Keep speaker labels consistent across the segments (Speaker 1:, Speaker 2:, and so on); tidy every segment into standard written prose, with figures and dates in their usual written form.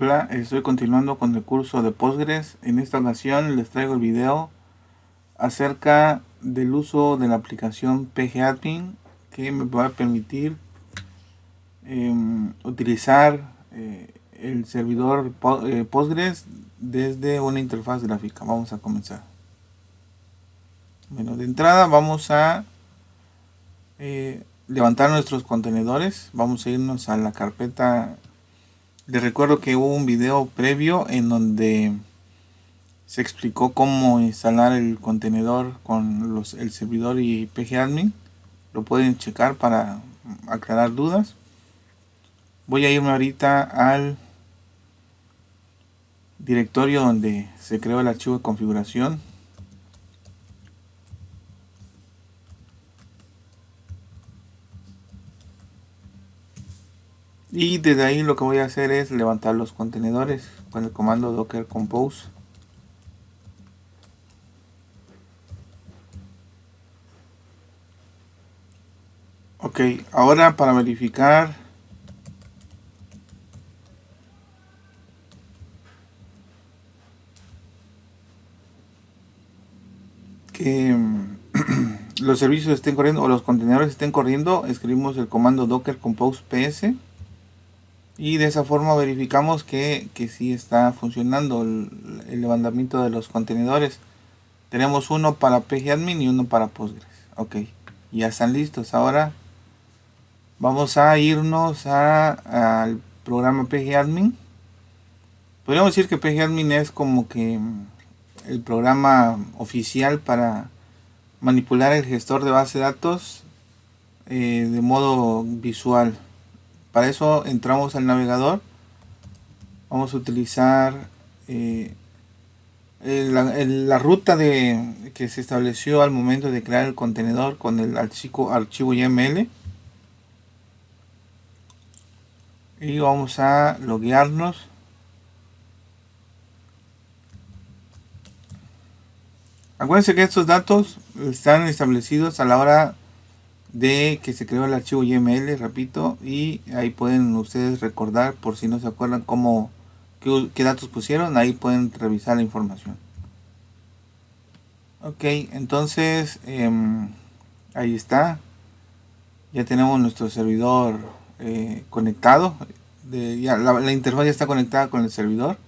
Speaker 1: Hola, estoy continuando con el curso de Postgres. En esta ocasión les traigo el video acerca del uso de la aplicación pgadmin que me va a permitir utilizar el servidor Postgres desde una interfaz gráfica. Vamos a comenzar. Bueno, de entrada vamos a levantar nuestros contenedores. Vamos a irnos a la carpeta. Les recuerdo que hubo un video previo en donde se explicó cómo instalar el contenedor con el servidor y pgadmin. Lo pueden checar para aclarar dudas. Voy a irme ahorita al directorio donde se creó el archivo de configuración. Y desde ahí lo que voy a hacer es levantar los contenedores con el comando docker compose. Ok, ahora para verificar que los servicios estén corriendo o los contenedores estén corriendo, escribimos el comando docker compose ps y de esa forma verificamos que sí está funcionando el levantamiento de los contenedores. Tenemos uno para pgadmin y uno para Postgres. Ok, ya están listos. Ahora vamos a irnos al programa pgadmin. Podríamos decir que pgadmin es como que el programa oficial para manipular el gestor de base de datos de modo visual. Para eso entramos al navegador. Vamos a utilizar la ruta que se estableció al momento de crear el contenedor con el archivo YML. Y vamos a loguearnos. Acuérdense que estos datos están establecidos a la hora de que se creó el archivo YML, repito, y ahí pueden ustedes recordar, por si no se acuerdan qué datos pusieron, ahí pueden revisar la información. Ok, entonces ahí está, ya tenemos nuestro servidor conectado, la interfaz ya está conectada con el servidor.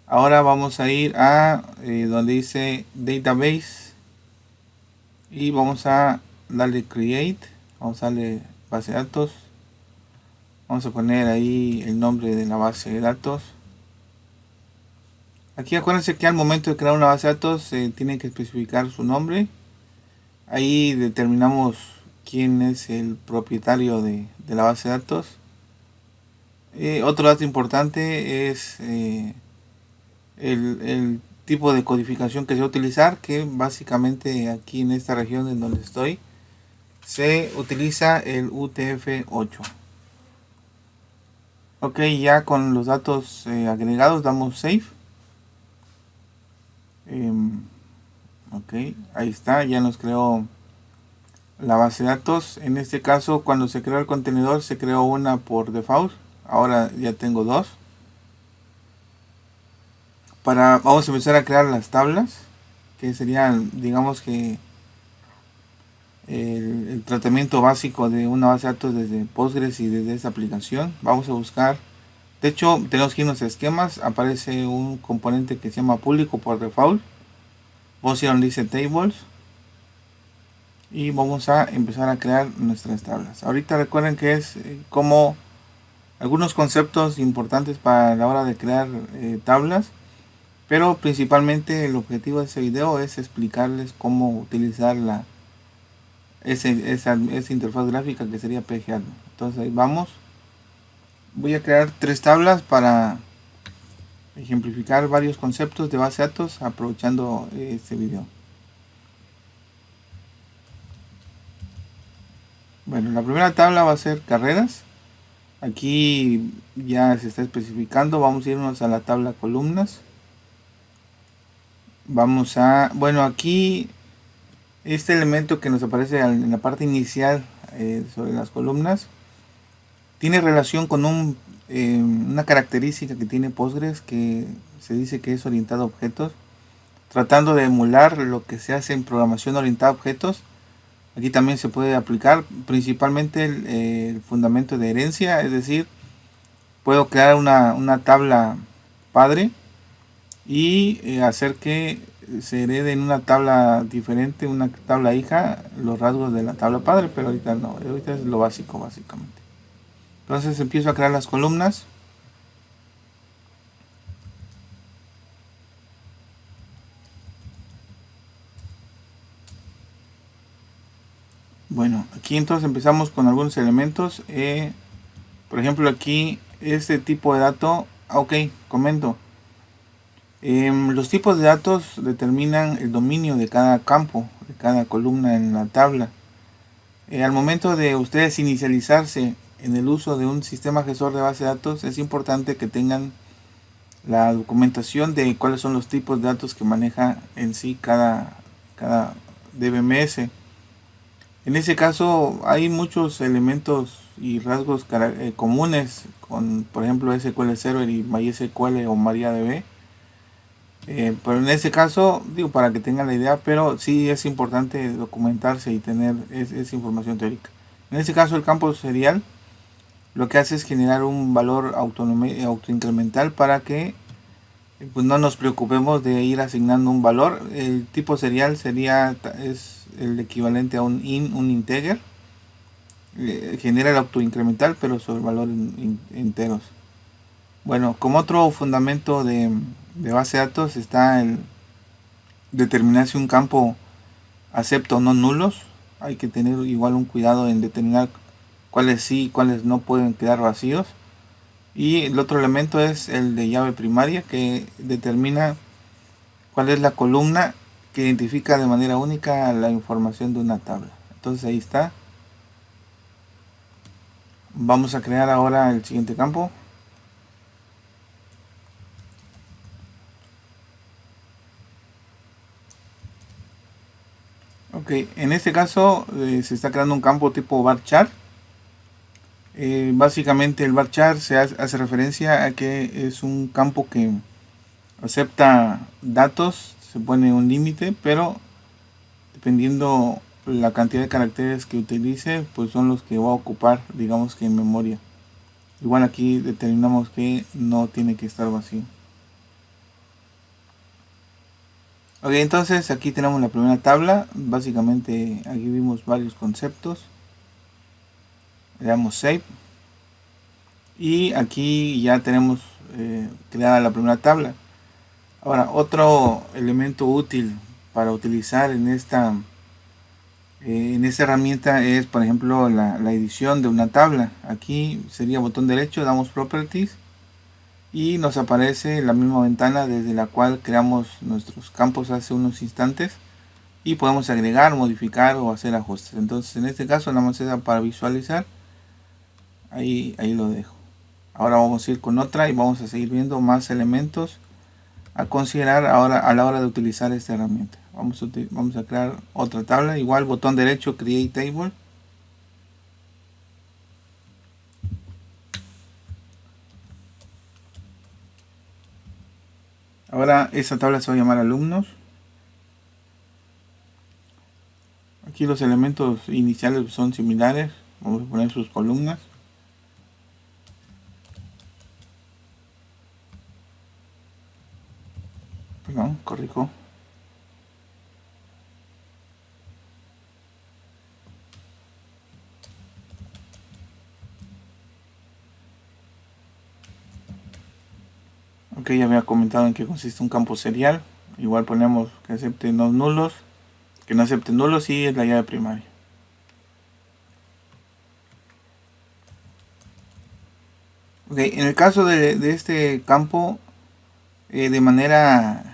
Speaker 1: Ahora vamos a ir a donde dice database y vamos a darle create, vamos a darle base de datos, vamos a poner ahí el nombre de la base de datos. Aquí acuérdense que al momento de crear una base de datos se tiene que especificar su nombre. Ahí determinamos quién es el propietario de la base de datos. Otro dato importante es el tipo de codificación que se va a utilizar, que básicamente aquí en esta región en donde estoy se utiliza el UTF-8. Ok, ya con los datos agregados damos save. Ok, ahí está, ya nos creó la base de datos. En este caso, cuando se creó el contenedor, se creó una por default. Ahora ya tengo dos. Vamos a empezar a crear las tablas, que serían, digamos que el tratamiento básico de una base de datos desde Postgres y desde esta aplicación. Vamos a buscar, de hecho tenemos que irnos a esquemas, aparece un componente que se llama público por default. Vamos a ir donde dice tables y vamos a empezar a crear nuestras tablas. Ahorita recuerden que es como algunos conceptos importantes para la hora de crear tablas, pero principalmente el objetivo de este video es explicarles cómo utilizar esa interfaz gráfica que sería pgadmin. Entonces ahí vamos. Voy a crear tres tablas para ejemplificar varios conceptos de base de datos aprovechando este video. Bueno, la primera tabla va a ser carreras. Aquí ya se está especificando. Vamos a irnos a la tabla columnas. Vamos a, bueno, aquí este elemento que nos aparece en la parte inicial sobre las columnas tiene relación con un una característica que tiene Postgres que se dice que es orientado a objetos, tratando de emular lo que se hace en programación orientada a objetos. Aquí también se puede aplicar principalmente el fundamento de herencia, es decir, puedo crear una tabla padre y hacer que se herede en una tabla diferente, una tabla hija, los rasgos de la tabla padre, pero ahorita no, ahorita es lo básico básicamente. Entonces empiezo a crear las columnas. Bueno, aquí entonces empezamos con algunos elementos. Por ejemplo, aquí este tipo de dato. Ok, comento. Los tipos de datos determinan el dominio de cada campo, de cada columna en la tabla. Al momento de ustedes inicializarse en el uso de un sistema gestor de base de datos, es importante que tengan la documentación de cuáles son los tipos de datos que maneja en sí cada DBMS. En ese caso hay muchos elementos y rasgos comunes con, por ejemplo, SQL Server y MySQL o MariaDB. Pero en ese caso, digo, para que tengan la idea, pero sí es importante documentarse y tener esa información teórica. En este caso, el campo serial lo que hace es generar un valor autoincremental para que pues, no nos preocupemos de ir asignando un valor. El tipo serial es el equivalente a un integer. Genera el autoincremental, pero sobre valores enteros. Bueno, como otro fundamento de base de datos está el determinar si un campo acepta o no nulos. Hay que tener igual un cuidado en determinar cuáles sí y cuáles no pueden quedar vacíos. Y el otro elemento es el de llave primaria, que determina cuál es la columna que identifica de manera única la información de una tabla. Entonces ahí está. Vamos a crear ahora el siguiente campo. Ok, en este caso se está creando un campo tipo varchar. Básicamente el varchar se hace referencia a que es un campo que acepta datos, se pone un límite, pero dependiendo la cantidad de caracteres que utilice, pues son los que va a ocupar, digamos que en memoria. Igual aquí determinamos que no tiene que estar vacío. Ok, entonces aquí tenemos la primera tabla. Básicamente aquí vimos varios conceptos. Le damos Save. Y aquí ya tenemos creada la primera tabla. Ahora, otro elemento útil para utilizar en esta herramienta es, por ejemplo, la edición de una tabla. Aquí sería botón derecho, damos Properties y nos aparece la misma ventana desde la cual creamos nuestros campos hace unos instantes y podemos agregar, modificar o hacer ajustes. Entonces, en este caso, nada más es para visualizar. Ahí lo dejo. Ahora vamos a ir con otra y vamos a seguir viendo más elementos a considerar ahora a la hora de utilizar esta herramienta. Vamos a crear otra tabla, igual botón derecho, Create Table. Ahora esta tabla se va a llamar alumnos. Aquí los elementos iniciales son similares. Vamos a poner sus columnas. Perdón, corrijo. Ok, ya había comentado en qué consiste un campo serial. Igual ponemos que acepte los nulos, que no acepte nulos y es la llave primaria. Ok, en el caso de este campo, de manera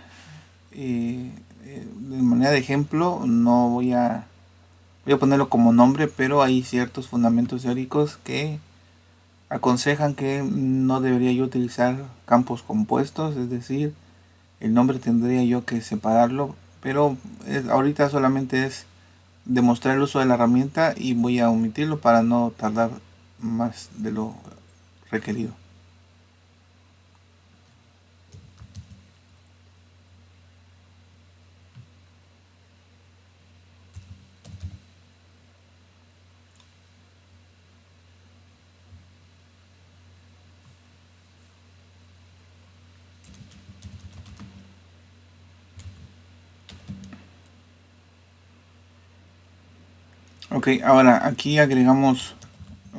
Speaker 1: de ejemplo, no voy a ponerlo como nombre, pero hay ciertos fundamentos teóricos que aconsejan que no debería yo utilizar campos compuestos, es decir, el nombre tendría yo que separarlo, pero ahorita solamente es demostrar el uso de la herramienta y voy a omitirlo para no tardar más de lo requerido. Ok, ahora aquí agregamos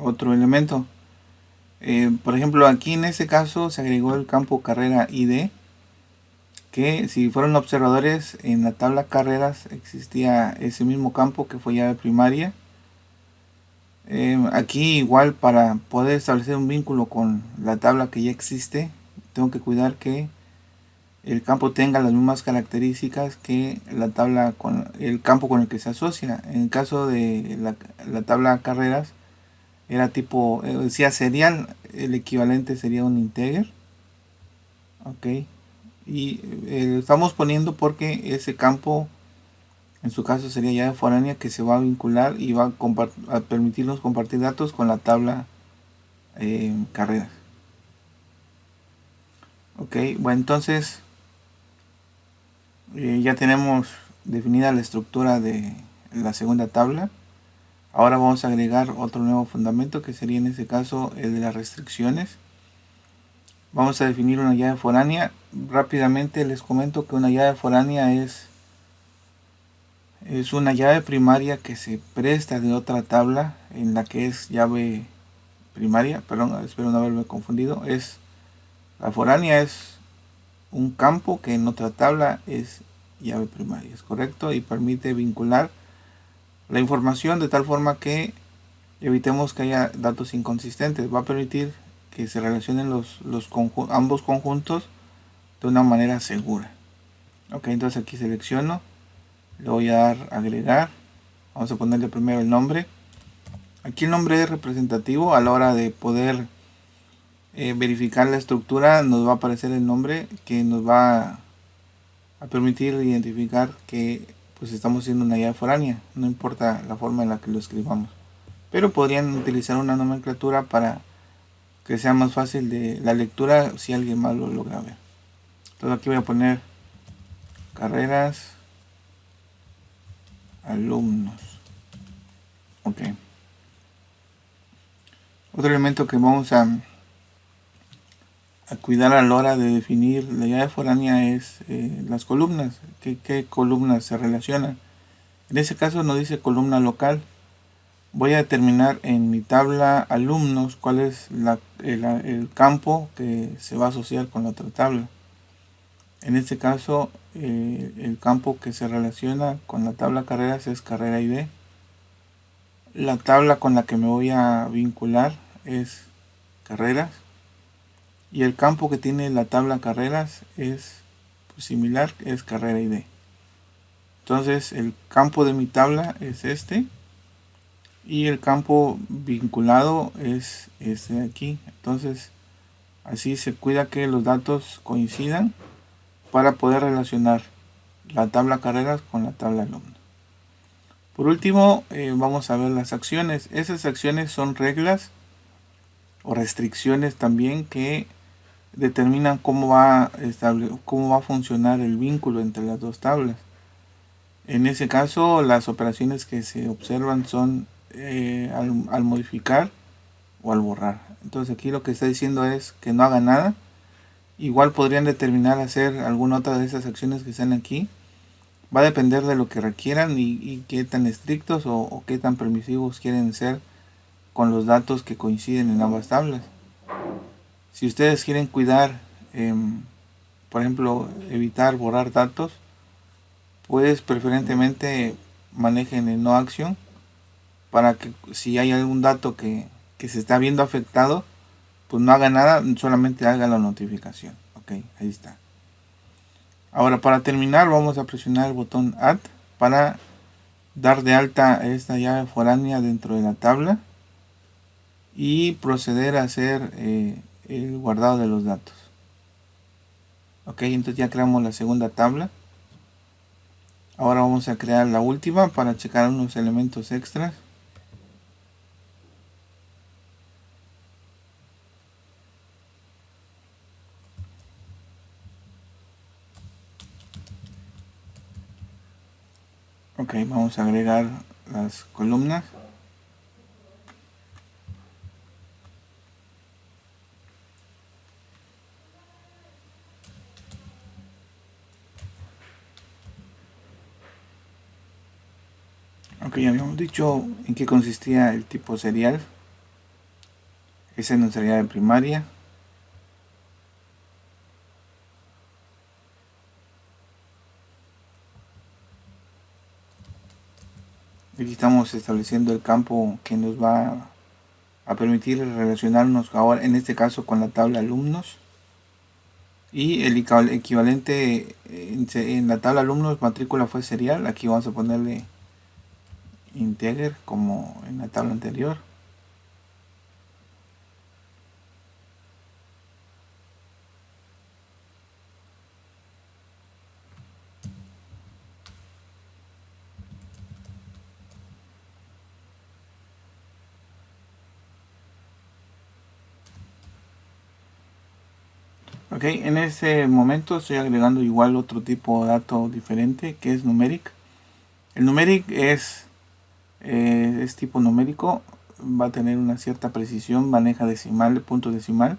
Speaker 1: otro elemento. Por ejemplo, aquí en este caso se agregó el campo carrera ID, que si fueron observadores en la tabla carreras existía ese mismo campo que fue llave primaria. Aquí igual, para poder establecer un vínculo con la tabla que ya existe, tengo que cuidar que el campo tenga las mismas características que la tabla con el campo con el que se asocia. En el caso de la tabla carreras era tipo, decía serial, el equivalente sería un integer. Ok, y estamos poniendo porque ese campo en su caso sería llave foránea que se va a vincular y va a permitirnos compartir datos con la tabla carreras. Ok, bueno, entonces ya tenemos definida la estructura de la segunda tabla. Ahora vamos a agregar otro nuevo fundamento que sería en este caso el de las restricciones. Vamos a definir una llave foránea. Rápidamente les comento que una llave foránea es una llave primaria que se presta de otra tabla en la que es llave primaria. Perdón, espero no haberme confundido. La foránea es un campo que en otra tabla es llave primaria, es correcto, y permite vincular la información de tal forma que evitemos que haya datos inconsistentes. Va a permitir que se relacionen ambos conjuntos de una manera segura. Ok, entonces aquí selecciono, le voy a dar agregar, vamos a ponerle primero el nombre. Aquí el nombre es representativo. A la hora de poder verificar la estructura nos va a aparecer el nombre que nos va a permitir identificar que pues estamos haciendo una llave foránea, no importa la forma en la que lo escribamos, pero podrían utilizar una nomenclatura para que sea más fácil de la lectura si alguien más lo logra ver. Entonces aquí voy a poner carreras alumnos. Ok, otro elemento que vamos a cuidar a la hora de definir la llave foránea es las columnas. ¿Qué columnas se relacionan? En ese caso nos dice columna local. Voy a determinar en mi tabla alumnos cuál es el campo que se va a asociar con la otra tabla. En este caso, el campo que se relaciona con la tabla carreras es carrera ID. La tabla con la que me voy a vincular es carreras. Y el campo que tiene la tabla carreras es pues, similar, es carrera ID. Entonces el campo de mi tabla es este. Y el campo vinculado es este de aquí. Entonces así se cuida que los datos coincidan para poder relacionar la tabla carreras con la tabla alumno. Por último, vamos a ver las acciones. Esas acciones son reglas o restricciones también que determinan cómo va a funcionar el vínculo entre las dos tablas. En ese caso, las operaciones que se observan son al modificar o al borrar. Entonces aquí lo que está diciendo es que no haga nada. Igual podrían determinar hacer alguna otra de esas acciones que están aquí. Va a depender de lo que requieran y qué tan estrictos o qué tan permisivos quieren ser con los datos que coinciden en ambas tablas. Si ustedes quieren cuidar, por ejemplo, evitar borrar datos, pues preferentemente manejen el no action para que si hay algún dato que se está viendo afectado, pues no haga nada, solamente haga la notificación. Ok, ahí está. Ahora para terminar vamos a presionar el botón Add para dar de alta esta llave foránea dentro de la tabla y proceder a hacer el guardado de los datos. Ok, entonces ya creamos la segunda tabla. Ahora vamos a crear la última para checar unos elementos extras. Ok, vamos a agregar las columnas. Ok, ya habíamos dicho en qué consistía el tipo serial. Esa es nuestra llave primaria. Aquí estamos estableciendo el campo que nos va a permitir relacionarnos ahora, en este caso, con la tabla alumnos. Y el equivalente en la tabla alumnos matrícula fue serial. Aquí vamos a ponerle integer como en la tabla anterior. Ok, en este momento estoy agregando igual otro tipo de dato diferente que es numeric. El numeric es tipo numérico, va a tener una cierta precisión, maneja decimal, punto decimal.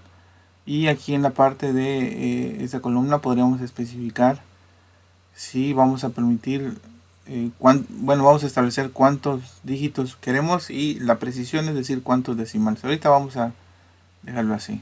Speaker 1: Y aquí en la parte de esta columna podríamos especificar si vamos a permitir, bueno, vamos a establecer cuántos dígitos queremos y la precisión es decir cuántos decimales. Ahorita vamos a dejarlo así.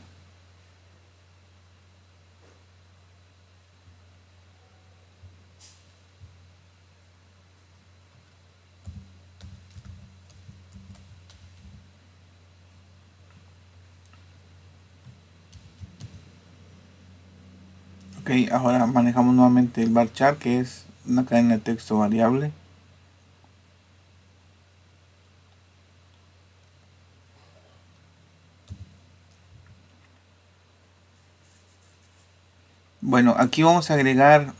Speaker 1: Ok, ahora manejamos nuevamente el varchar, que es una cadena de texto variable. Bueno, aquí vamos a agregar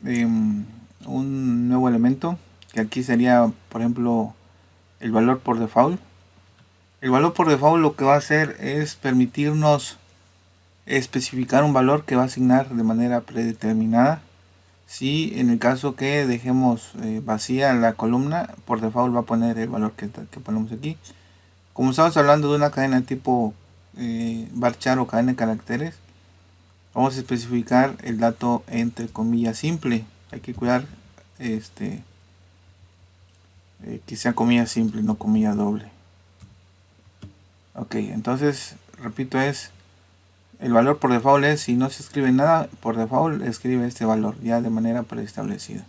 Speaker 1: un nuevo elemento, que aquí sería, por ejemplo, el valor por default. El valor por default lo que va a hacer es permitirnos especificar un valor que va a asignar de manera predeterminada. Si en el caso que dejemos vacía la columna, por default va a poner el valor que ponemos aquí. Como estamos hablando de una cadena tipo varchar o cadena de caracteres, vamos a especificar el dato entre comillas simple. Hay que cuidar que sea comilla simple, no comilla doble. Ok, entonces repito, es el valor por default es, si no se escribe nada, por default escribe este valor ya de manera preestablecida.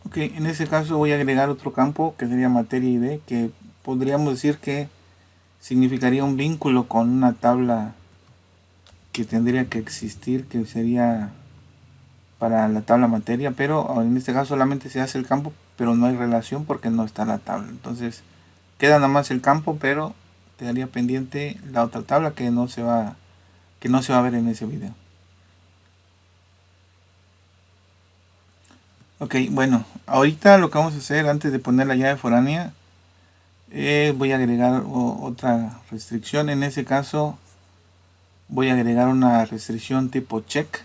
Speaker 1: Ok, en ese caso voy a agregar otro campo que sería materia ID, que podríamos decir que significaría un vínculo con una tabla que tendría que existir, que sería para la tabla materia, pero en este caso solamente se hace el campo, pero no hay relación porque no está la tabla. Entonces queda nada más el campo, pero quedaría pendiente la otra tabla que no se va a ver en ese video. Ok, bueno, ahorita lo que vamos a hacer antes de poner la llave foránea, voy a agregar otra restricción. En ese caso voy a agregar una restricción tipo check.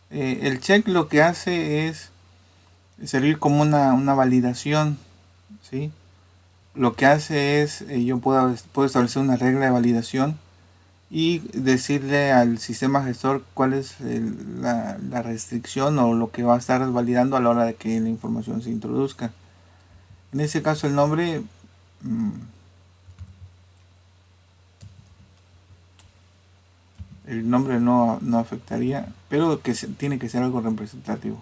Speaker 1: El check lo que hace es servir como una validación, ¿sí? Lo que hace es, yo puedo establecer una regla de validación y decirle al sistema gestor cuál es la restricción o lo que va a estar validando a la hora de que la información se introduzca. En ese caso el nombre no afectaría, pero que tiene que ser algo representativo.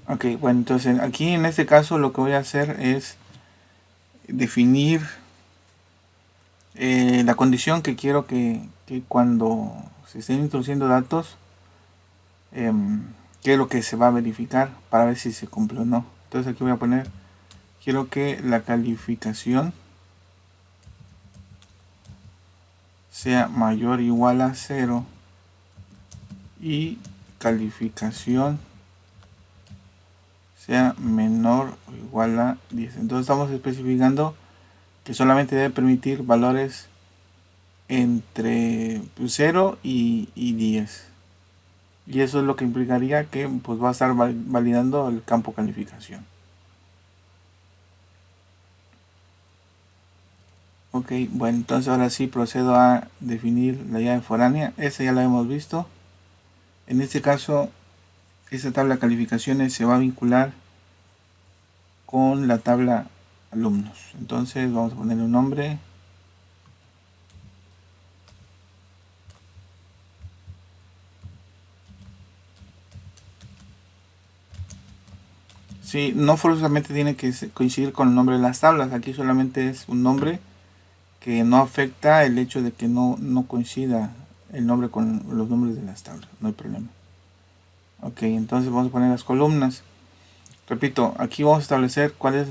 Speaker 1: Ok, bueno, entonces aquí en este caso lo que voy a hacer es definir la condición que quiero que cuando se estén introduciendo datos, qué es lo que se va a verificar para ver si se cumple o no. Entonces aquí voy a poner, quiero que la calificación sea mayor o igual a 0 y calificación sea menor o igual a 10. Entonces estamos especificando que solamente debe permitir valores entre 0 y 10. y eso es lo que implicaría que pues va a estar validando el campo calificación. Ok, bueno, entonces ahora sí procedo a definir la llave foránea. Esta ya la hemos visto. En este caso, esta tabla de calificaciones se va a vincular con la tabla alumnos. Entonces vamos a ponerle un nombre. Sí, no forzosamente tiene que coincidir con el nombre de las tablas. Aquí solamente es un nombre que no afecta el hecho de que no coincida el nombre con los nombres de las tablas. No hay problema. Ok, entonces vamos a poner las columnas. Repito, aquí vamos a establecer cuál es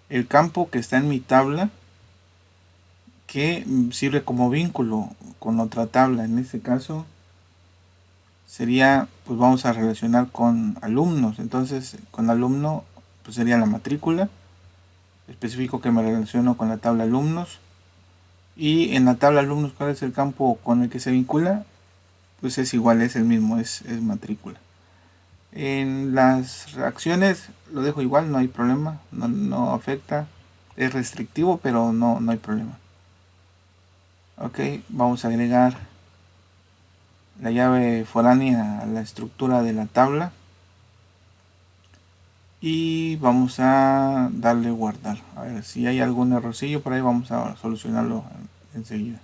Speaker 1: el campo que está en mi tabla que sirve como vínculo con otra tabla. En este caso sería, pues vamos a relacionar con alumnos. Entonces con alumno pues sería la matrícula. Especifico que me relaciono con la tabla alumnos. Y en la tabla alumnos, ¿cuál es el campo con el que se vincula? Pues es igual, es el mismo, es matrícula. En las reacciones lo dejo igual, no hay problema, no afecta. Es restrictivo, pero no hay problema. Ok, vamos a agregar la llave foránea a la estructura de la tabla. Y vamos a darle guardar. A ver si hay algún errorcillo por ahí, vamos a solucionarlo enseguida.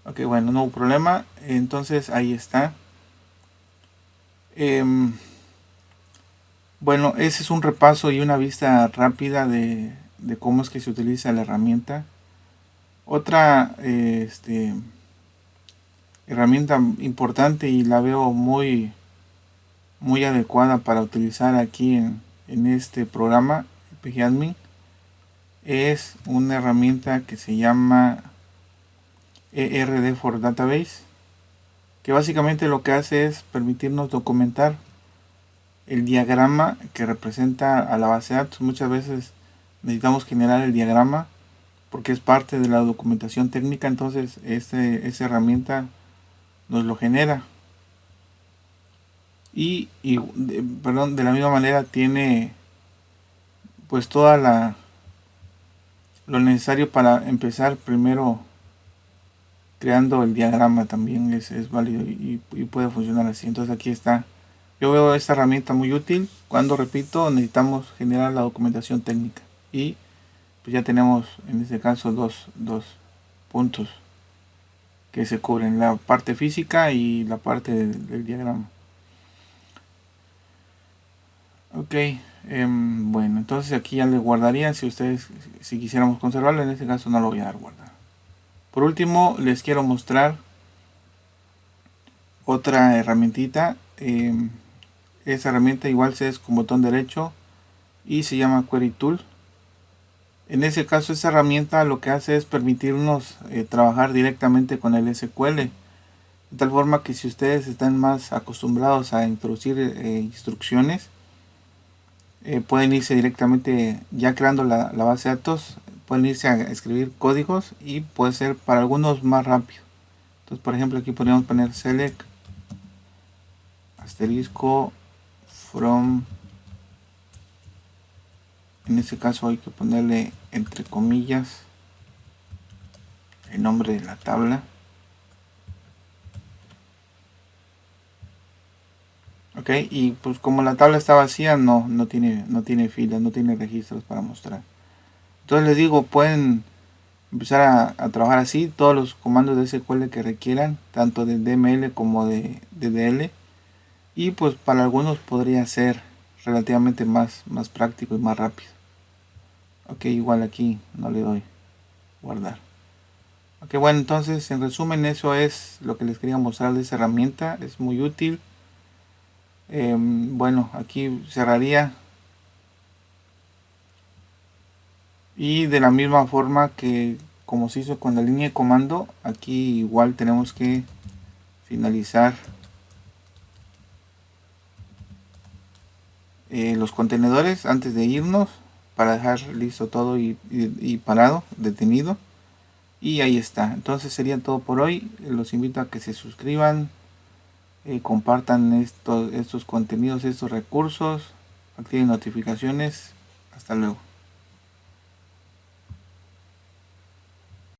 Speaker 1: Ok, bueno, no hubo problema. Entonces ahí está. Bueno, ese es un repaso y una vista rápida de cómo es que se utiliza la herramienta. Otra herramienta importante y la veo muy adecuada para utilizar aquí en este programa PGAdmin es una herramienta que se llama ERD for Database, que básicamente lo que hace es permitirnos documentar el diagrama que representa a la base de datos. Muchas veces necesitamos generar el diagrama porque es parte de la documentación técnica, entonces esa herramienta nos lo genera. Y de la misma manera tiene pues toda lo necesario para empezar primero creando el diagrama. También es válido y puede funcionar así. Entonces aquí está. Yo veo esta herramienta muy útil cuando, repito, necesitamos generar la documentación técnica. Y pues ya tenemos en este caso dos puntos que se cubren, la parte física y la parte del diagrama. Ok, bueno, entonces aquí ya le guardaría si quisiéramos conservarlo. En este caso no lo voy a dar guardar. Por último, les quiero mostrar otra herramientita. Esa herramienta igual se es con botón derecho y se llama Query Tool. En ese caso, esa herramienta lo que hace es permitirnos trabajar directamente con el SQL, de tal forma que si ustedes están más acostumbrados a introducir instrucciones, pueden irse directamente ya creando la base de datos, pueden irse a escribir códigos y puede ser para algunos más rápido. Entonces, por ejemplo, aquí podríamos poner select asterisco from. En este caso hay que ponerle entre comillas el nombre de la tabla. Ok, y pues como la tabla está vacía, no tiene filas, no tiene registros para mostrar. Entonces les digo, pueden empezar a trabajar así, todos los comandos de SQL que requieran, tanto de DML como de DDL. Y pues para algunos podría ser relativamente más práctico y más rápido. Ok, igual aquí no le doy guardar. Ok, bueno, entonces en resumen eso es lo que les quería mostrar de esa herramienta, es muy útil. Bueno, aquí cerraría y de la misma forma que como se hizo con la línea de comando, aquí igual tenemos que finalizar los contenedores antes de irnos para dejar listo todo y parado, detenido. Y ahí está. Entonces sería todo por hoy. Los invito a que se suscriban, compartan estos contenidos, estos recursos, activen notificaciones. Hasta luego.